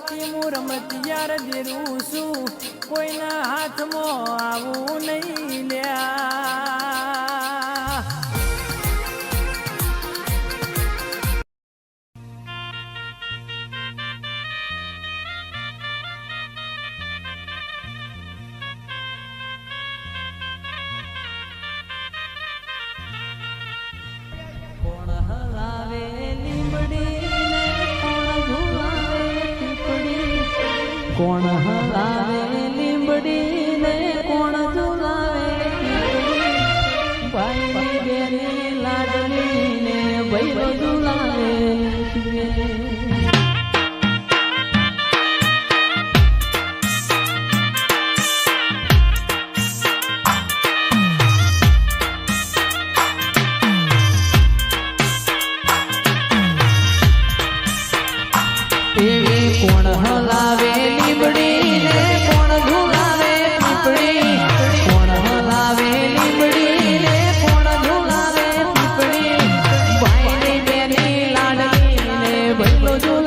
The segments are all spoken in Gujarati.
બાકી હું રમતિયાર દેરું છું કોઈના હાથમાં આવું નહીં લ્યા કોણ હલાવે કોણ હલાવે લીંબડી ને કોણ ઝુલાવે ભાઈ બેની લાડલી ને ભાઈ ઝુલાવે કોણ હલાવે લીંબડી ને કોણ ઝુલાવે પીપળી કોણ હલાવે લીંબડી ને કોણ ઝુલાવે પીપળી ભાઈની બેની લાડલી ને ભઈલો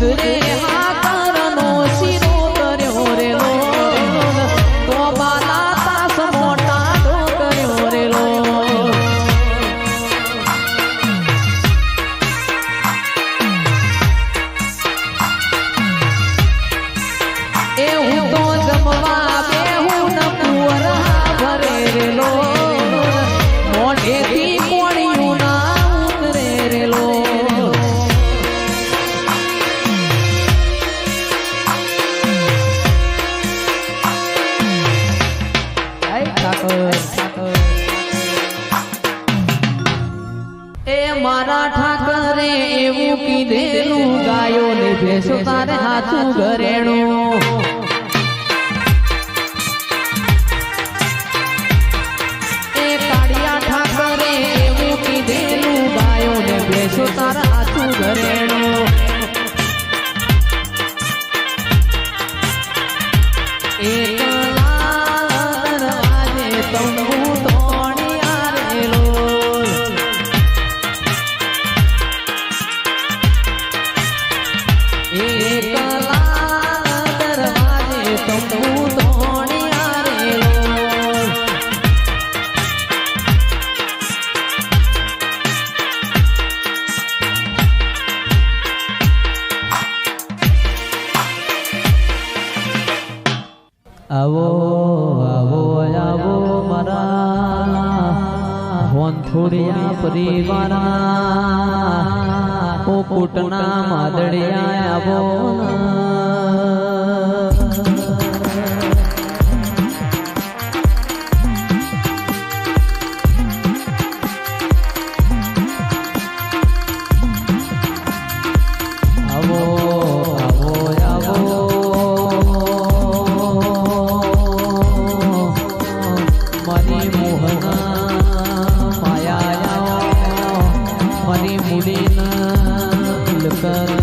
ઉતરે હાકરનો શીરો કર્યો રેલો તો બાલા તાસ મોટા તો કર્યો રેલો એ હું તો જમવા બેહું ન પુરા ભરે રેલો મોઢેથી કોણિયું ના ઉતરે રેલો એ મારા ઠાકરે એવું કીધેલું ગાયો ને ભેંસો તારે હાથું ઘરેણું એ કાળિયા ઠાકરે એવું કીધેલું ગાયો ને ભેંસો તારા હાથું ઘરેણું એક લાલ દરવાજે તંબુ તોડી આરેલો એક લાલ દરવાજે તંબુ તોડી આરેલો આવો આવો આવો મારા હોનથોડિયા પરિવારા ઓ કુટના માદડિયા આવો આવો આવો આવો મારી મોહના માયા મની મુડીના તિલકર